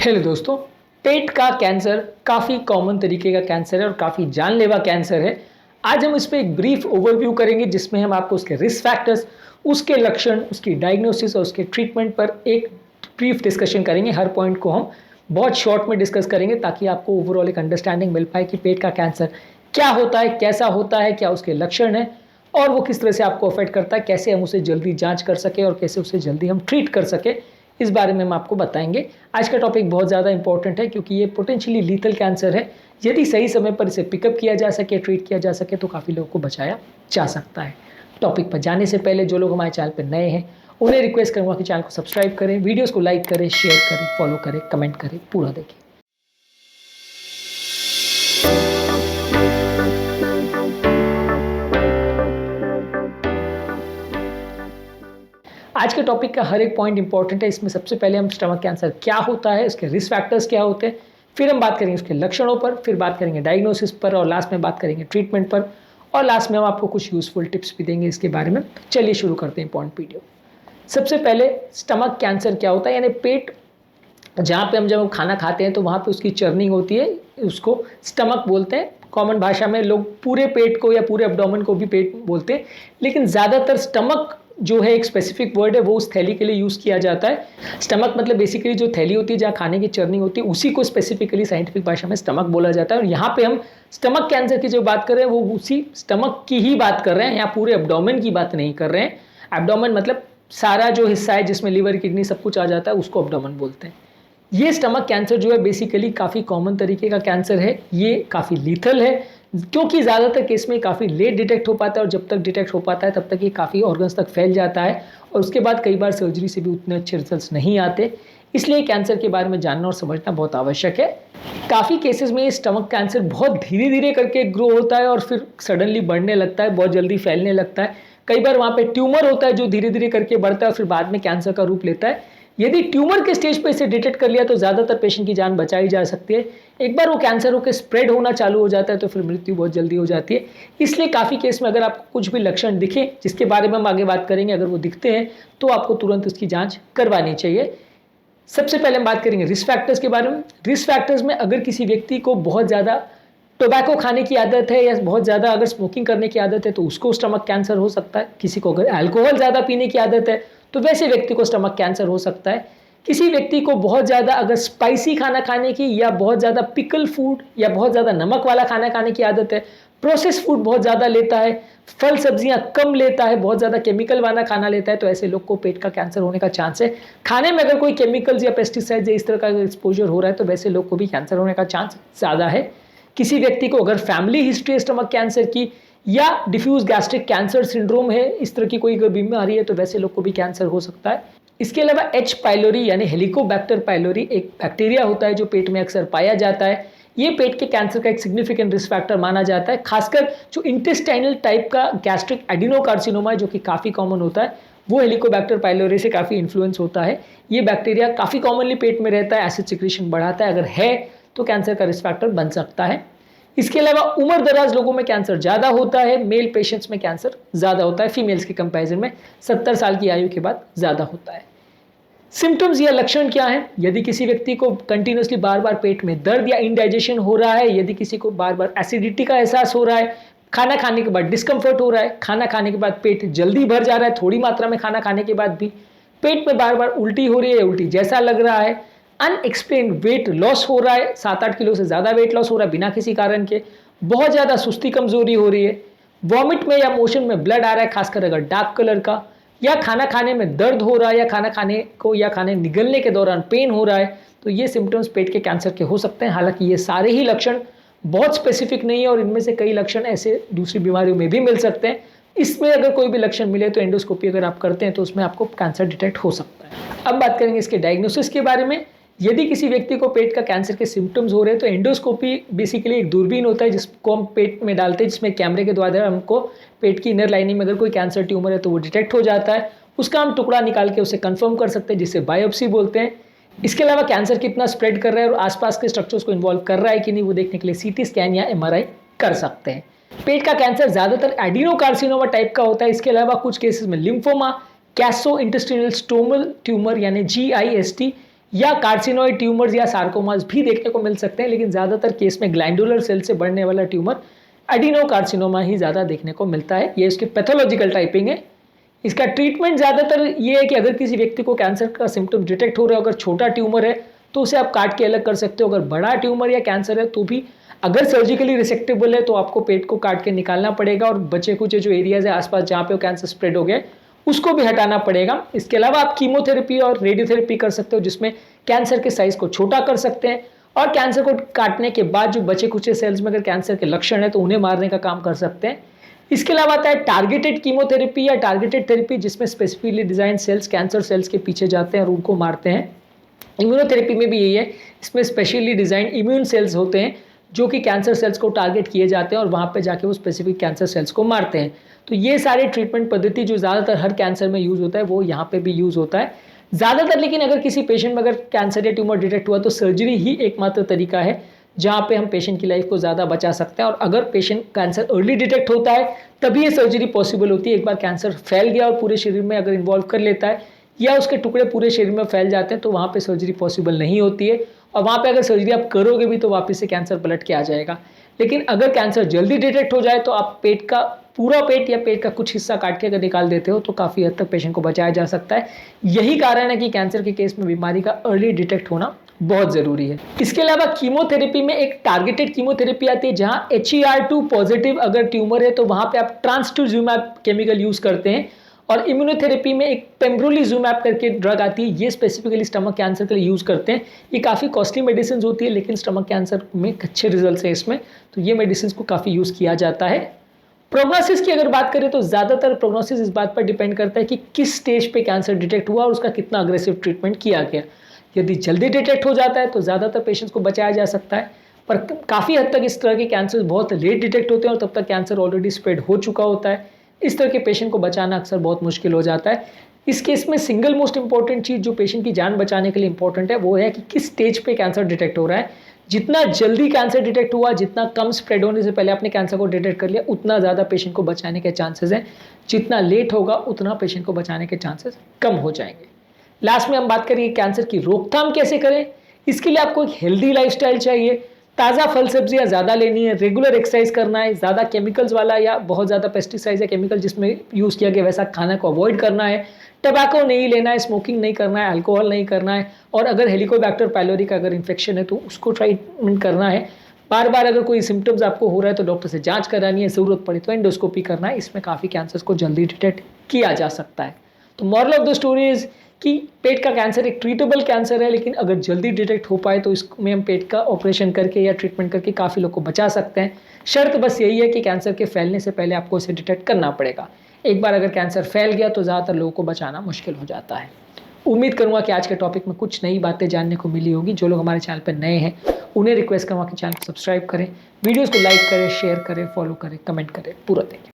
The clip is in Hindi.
हेलो दोस्तों, पेट का कैंसर काफ़ी कॉमन तरीके का कैंसर है और काफ़ी जानलेवा कैंसर है। आज हम इस पे एक ब्रीफ ओवरव्यू करेंगे जिसमें हम आपको उसके रिस्क फैक्टर्स, उसके लक्षण, उसकी डायग्नोसिस और उसके ट्रीटमेंट पर एक ब्रीफ डिस्कशन करेंगे। हर पॉइंट को हम बहुत शॉर्ट में डिस्कस करेंगे ताकि आपको ओवरऑल एक अंडरस्टैंडिंग मिल पाए कि पेट का कैंसर क्या होता है, कैसा होता है, क्या उसके लक्षण हैं और वो किस तरह से आपको अफेक्ट करता है, कैसे हम उसे जल्दी जाँच कर सकें और कैसे उसे जल्दी हम ट्रीट कर सकें, इस बारे में हम आपको बताएंगे। आज का टॉपिक बहुत ज़्यादा इंपॉर्टेंट है क्योंकि ये पोटेंशियली लीथल कैंसर है। यदि सही समय पर इसे पिकअप किया जा सके, ट्रीट किया जा सके तो काफ़ी लोगों को बचाया जा सकता है। टॉपिक पर जाने से पहले जो लोग हमारे चैनल पर नए हैं उन्हें रिक्वेस्ट करूँगा कि चैनल को सब्सक्राइब करें, वीडियोस को लाइक करें, शेयर करें, फॉलो करें, कमेंट करें, पूरा देखें। आज के टॉपिक का हर एक पॉइंट इंपॉर्टेंट है। इसमें सबसे पहले हम स्टमक कैंसर क्या होता है, उसके रिस्क फैक्टर्स क्या होते हैं, फिर हम बात करेंगे उसके लक्षणों पर, फिर बात करेंगे डायग्नोसिस पर और लास्ट में बात करेंगे ट्रीटमेंट पर और लास्ट में हम आपको कुछ यूजफुल टिप्स भी देंगे इसके बारे में। चलिए शुरू करते हैं पॉइंट वीडियो। सबसे पहले स्टमक कैंसर क्या होता है, यानी पेट जहाँ पे हम जब खाना खाते हैं तो वहाँ पे उसकी चर्निंग होती है, उसको स्टमक बोलते हैं। कॉमन भाषा में लोग पूरे पेट को या पूरे एब्डोमेन को भी पेट बोलते हैं, लेकिन ज़्यादातर स्टमक जो है एक स्पेसिफिक वर्ड है, वो उस थैली के लिए यूज़ किया जाता है। स्टमक मतलब बेसिकली जो थैली होती है जहाँ खाने की चर्निंग होती है, उसी को स्पेसिफिकली साइंटिफिक भाषा में स्टमक बोला जाता है। और यहाँ पे हम स्टमक कैंसर की जो बात कर रहे हैं वो उसी स्टमक की ही बात कर रहे हैं, यहाँ पूरे एब्डोमेन की बात नहीं कर रहे हैं। एब्डोमेन मतलब सारा जो हिस्सा है जिसमें लिवर, किडनी सब कुछ आ जाता है, उसको एब्डोमेन बोलते हैं। ये स्टमक कैंसर जो है बेसिकली काफ़ी कॉमन तरीके का कैंसर है। ये काफ़ी लीथल है क्योंकि ज़्यादातर केस में काफ़ी लेट डिटेक्ट हो पाता है और जब तक डिटेक्ट हो पाता है तब तक ये काफ़ी ऑर्गन्स तक फैल जाता है और उसके बाद कई बार सर्जरी से भी उतने अच्छे रिजल्ट्स नहीं आते। इसलिए कैंसर के बारे में जानना और समझना बहुत आवश्यक है। काफ़ी केसेस में ये स्टमक कैंसर बहुत धीरे धीरे करके ग्रो होता है और फिर सडनली बढ़ने लगता है, बहुत जल्दी फैलने लगता है। कई बार वहाँ पे ट्यूमर होता है जो धीरे धीरे करके बढ़ता है और फिर बाद में कैंसर का रूप लेता है। यदि ट्यूमर के स्टेज पे इसे डिटेक्ट कर लिया तो ज़्यादातर पेशेंट की जान बचाई जा सकती है। एक बार वो कैंसर होकर स्प्रेड होना चालू हो जाता है तो फिर मृत्यु बहुत जल्दी हो जाती है। इसलिए काफ़ी केस में अगर आपको कुछ भी लक्षण दिखे, जिसके बारे में हम आगे बात करेंगे, अगर वो दिखते हैं तो आपको तुरंत उसकी जाँच करवानी चाहिए। सबसे पहले हम बात करेंगे रिस्क फैक्टर्स के बारे में। रिस्क फैक्टर्स में अगर किसी व्यक्ति को बहुत ज़्यादा टोबैको खाने की आदत है या बहुत ज़्यादा अगर स्मोकिंग करने की आदत है तो उसको स्टमक कैंसर हो सकता है। किसी को अगर अल्कोहल ज़्यादा पीने की आदत है तो वैसे व्यक्ति को स्टमक कैंसर हो सकता है। किसी व्यक्ति को बहुत ज़्यादा अगर स्पाइसी खाना खाने की या बहुत ज़्यादा पिकल फूड या बहुत ज़्यादा नमक वाला खाना खाने की आदत है, प्रोसेस फूड बहुत ज़्यादा लेता है, फल सब्जियां कम लेता है, बहुत ज़्यादा केमिकल वाला खाना लेता है, तो ऐसे लोग को पेट का कैंसर होने का चांस है। खाने में अगर कोई केमिकल्स या पेस्टिसाइड्स या इस तरह का एक्सपोजर हो रहा है तो वैसे लोग को भी कैंसर होने का चांस ज़्यादा है। किसी व्यक्ति को अगर फैमिली हिस्ट्री है स्टमक कैंसर की या डिफ्यूज गैस्ट्रिक कैंसर सिंड्रोम है, इस तरह की कोई बीमारी है तो वैसे लोग को भी कैंसर हो सकता है। इसके अलावा एच पाइलोरी यानी हेलिकोबैक्टर पाइलोरी एक बैक्टीरिया होता है जो पेट में अक्सर पाया जाता है। ये पेट के कैंसर का एक सिग्निफिकेंट रिस्क फैक्टर माना जाता है। खासकर जो इंटेस्टाइनल टाइप का गैस्ट्रिक एडिनोकार्सिनोमा है जो कि काफ़ी कॉमन होता है, वो हेलिकोबैक्टर पाइलोरी से काफ़ी इन्फ्लुएंस होता है। ये बैक्टीरिया काफ़ी कॉमनली पेट में रहता है, एसिड सिक्रीशन बढ़ाता है, अगर है तो कैंसर का रिस्क फैक्टर बन सकता है। इसके अलावा उम्र दराज लोगों में कैंसर ज़्यादा होता है, मेल पेशेंट्स में कैंसर ज़्यादा होता है, फीमेल्स के कंपैरिजन में 70 साल की आयु के बाद ज़्यादा होता है। सिम्टम्स या लक्षण क्या हैं? यदि किसी व्यक्ति को कंटिन्यूसली बार बार पेट में दर्द या इंडाइजेशन हो रहा है, यदि किसी को बार बार एसिडिटी का एहसास हो रहा है, खाना खाने के बाद डिस्कम्फर्ट हो रहा है, खाना खाने के बाद पेट जल्दी भर जा रहा है, थोड़ी मात्रा में खाना खाने के बाद भी पेट में बार बार उल्टी हो रही है, उल्टी जैसा लग रहा है, अनएक्सप्लेन्ड वेट लॉस हो रहा है, 7-8 किलो से ज़्यादा वेट लॉस हो रहा है बिना किसी कारण के, बहुत ज़्यादा सुस्ती कमजोरी हो रही है, वॉमिट में या मोशन में ब्लड आ रहा है, खासकर अगर डार्क कलर का, या खाना खाने में दर्द हो रहा है या खाना खाने को या खाने निगलने के दौरान पेन हो रहा है, तो ये सिम्टम्स पेट के कैंसर के हो सकते हैं। हालांकि ये सारे ही लक्षण बहुत स्पेसिफिक नहीं है और इनमें से कई लक्षण ऐसे दूसरी बीमारियों में भी मिल सकते हैं। इसमें अगर कोई भी लक्षण मिले तो एंडोस्कोपी अगर आप करते हैं तो उसमें आपको कैंसर डिटेक्ट हो सकता है। अब बात करेंगे इसके डायग्नोसिस के बारे में। यदि किसी व्यक्ति को पेट का कैंसर के सिम्टम्स हो रहे हैं तो एंडोस्कोपी बेसिकली एक दूरबीन होता है जिसको हम पेट में डालते हैं, जिसमें कैमरे के द्वारा हमको पेट की इनर लाइनिंग में अगर कोई कैंसर ट्यूमर है तो वो डिटेक्ट हो जाता है। उसका हम टुकड़ा निकाल के उसे कंफर्म कर सकते हैं, जिसे बायोप्सी बोलते हैं। इसके अलावा कैंसर कितना स्प्रेड कर रहा है और आसपास के स्ट्रक्चर्स को इन्वॉल्व कर रहा है कि नहीं, वो देखने के लिए सीटी स्कैन या एमआरआई कर सकते हैं। पेट का कैंसर ज़्यादातर एडिनोकार्सिनोमा टाइप का होता है। इसके अलावा कुछ केसेस में लिम्फोमा, गैस्ट्रोइंटेस्टाइनल स्ट्रोमल ट्यूमर यानी GIST, या कार्सिनोइड ट्यूमर्स या सार्कोमास भी देखने को मिल सकते हैं, लेकिन ज़्यादातर केस में ग्लैंडुलर सेल से बढ़ने वाला ट्यूमर एडिनोकार्सिनोमा ही ज़्यादा देखने को मिलता है। ये इसकी पैथोलॉजिकल टाइपिंग है। इसका ट्रीटमेंट ज़्यादातर ये है कि अगर किसी व्यक्ति को कैंसर का सिम्टम डिटेक्ट हो रहा है, अगर छोटा ट्यूमर है तो उसे आप काट के अलग कर सकते हो। अगर बड़ा ट्यूमर या कैंसर है तो भी अगर सर्जिकली रिसेक्टेबल है तो आपको पेट को काट के निकालना पड़ेगा और बचे कुचे जो एरियाज है आसपास जहाँ पे वो कैंसर स्प्रेड हो गया उसको भी हटाना पड़ेगा। इसके अलावा आप कीमोथेरेपी और रेडियोथेरेपी कर सकते हो, जिसमें कैंसर के साइज को छोटा कर सकते हैं और कैंसर को काटने के बाद जो बचे कुचे सेल्स में अगर कैंसर के लक्षण है तो उन्हें मारने का काम कर सकते हैं। इसके अलावा आता है टारगेटेड कीमोथेरेपी या टारगेटेड थेरेपी, जिसमें specifically design cells cancer cells के पीछे जाते हैं और उनको मारते हैं। इम्यूनोथेरेपी में भी यही है, इसमें स्पेशली डिजाइन इम्यून सेल्स होते हैं जो कि कैंसर सेल्स को टारगेट किए जाते हैं और वहाँ पे जाके वो स्पेसिफिक कैंसर सेल्स को मारते हैं। तो ये सारे ट्रीटमेंट पद्धति जो ज़्यादातर हर कैंसर में यूज़ होता है वो यहाँ पे भी यूज़ होता है ज़्यादातर। लेकिन अगर किसी पेशेंट में अगर कैंसर या ट्यूमर डिटेक्ट हुआ तो सर्जरी ही एकमात्र तरीका है जहाँ पे हम पेशेंट की लाइफ को ज़्यादा बचा सकते हैं। और अगर पेशेंट कैंसर अर्ली डिटेक्ट होता है तभी ये सर्जरी पॉसिबल होती है। एक बार कैंसर फैल गया और पूरे शरीर में अगर इन्वॉल्व कर लेता है या उसके टुकड़े पूरे शरीर में फैल जाते हैं तो वहाँ पे सर्जरी पॉसिबल नहीं होती है, और वहाँ पे अगर सर्जरी आप करोगे भी तो वापस से कैंसर पलट के आ जाएगा। लेकिन अगर कैंसर जल्दी डिटेक्ट हो जाए तो आप पेट का पूरा पेट या पेट का कुछ हिस्सा काट के अगर निकाल देते हो तो काफ़ी हद तक पेशेंट को बचाया जा सकता है। यही कारण है कि कैंसर के केस में बीमारी का अर्ली डिटेक्ट होना बहुत ज़रूरी है। इसके अलावा कीमोथेरेपी में एक टारगेटेड कीमोथेरेपी आती है जहाँ HER2 पॉजिटिव अगर ट्यूमर है तो वहाँ पे आप ट्रांसटूजुमैब केमिकल यूज़ करते हैं। और इम्यूनोथेरेपी में एक पेम्ब्रोलिजुमैब करके ड्रग आती है, ये स्पेसिफिकली स्टमक कैंसर के लिए यूज़ करते हैं। ये काफ़ी कॉस्टली मेडिसिन होती है लेकिन स्टमक कैंसर में अच्छे रिजल्ट है इसमें, तो ये मेडिसिन को काफ़ी यूज़ किया जाता है। प्रोग्नोसिस की अगर बात करें तो ज़्यादातर प्रोग्नोसिस इस बात पर डिपेंड करता है कि किस स्टेज पे कैंसर डिटेक्ट हुआ और उसका कितना अग्रेसिव ट्रीटमेंट किया गया। यदि जल्दी डिटेक्ट हो जाता है तो ज़्यादातर पेशेंट्स को बचाया जा सकता है, पर काफ़ी हद तक इस तरह के कैंसर बहुत लेट डिटेक्ट होते हैं और तब तक कैंसर ऑलरेडी स्प्रेड हो चुका होता है। इस तरह के पेशेंट को बचाना अक्सर बहुत मुश्किल हो जाता है। इस केस में सिंगल मोस्ट इंपॉर्टेंट चीज़ जो पेशेंट की जान बचाने के लिए इंपॉर्टेंट है वो है कि किस स्टेज पे कैंसर डिटेक्ट हो रहा है। जितना जल्दी कैंसर डिटेक्ट हुआ, जितना कम स्प्रेड होने से पहले आपने कैंसर को डिटेक्ट कर लिया, उतना ज़्यादा पेशेंट को बचाने के चांसेस हैं। जितना लेट होगा उतना पेशेंट को बचाने के चांसेस कम हो जाएंगे। लास्ट में हम बात करेंगे कैंसर की रोकथाम कैसे करें। इसके लिए आपको एक हेल्दी लाइफस्टाइल चाहिए, ताज़ा फल सब्जियां ज़्यादा लेनी है, रेगुलर एक्सरसाइज करना है, ज़्यादा केमिकल्स वाला या बहुत ज़्यादा पेस्टिसाइड या केमिकल जिसमें यूज़ किया गया वैसा खाना को अवॉइड करना है, टबैको नहीं लेना है, स्मोकिंग नहीं करना है, अल्कोहल नहीं करना है, और अगर हेलिकोबैक्टर पायलोरी का अगर इन्फेक्शन है तो उसको ट्रीटमेंट करना है। बार बार अगर कोई सिम्टम्स आपको हो रहा है तो डॉक्टर से जांच करानी है, ज़रूरत पड़े तो एंडोस्कोपी करना है। इसमें काफ़ी कैंसर्स को जल्दी डिटेक्ट किया जा सकता है। तो moral of the story is कि पेट का कैंसर एक ट्रीटेबल कैंसर है, लेकिन अगर जल्दी डिटेक्ट हो पाए तो इसमें हम पेट का ऑपरेशन करके या ट्रीटमेंट करके काफ़ी लोग को बचा सकते हैं। शर्त बस यही है कि कैंसर के फैलने से पहले आपको इसे डिटेक्ट करना पड़ेगा। एक बार अगर कैंसर फैल गया तो ज़्यादातर लोगों को बचाना मुश्किल हो जाता है। उम्मीद करूँगा कि आज के टॉपिक में कुछ नई बातें जानने को मिली होगी। जो लोग हमारे चैनल पर नए हैं उन्हें रिक्वेस्ट करूँगा कि चैनल को सब्सक्राइब करें, वीडियोज़ को लाइक करें, शेयर करें, फॉलो करें, कमेंट करें, पूरा देखें।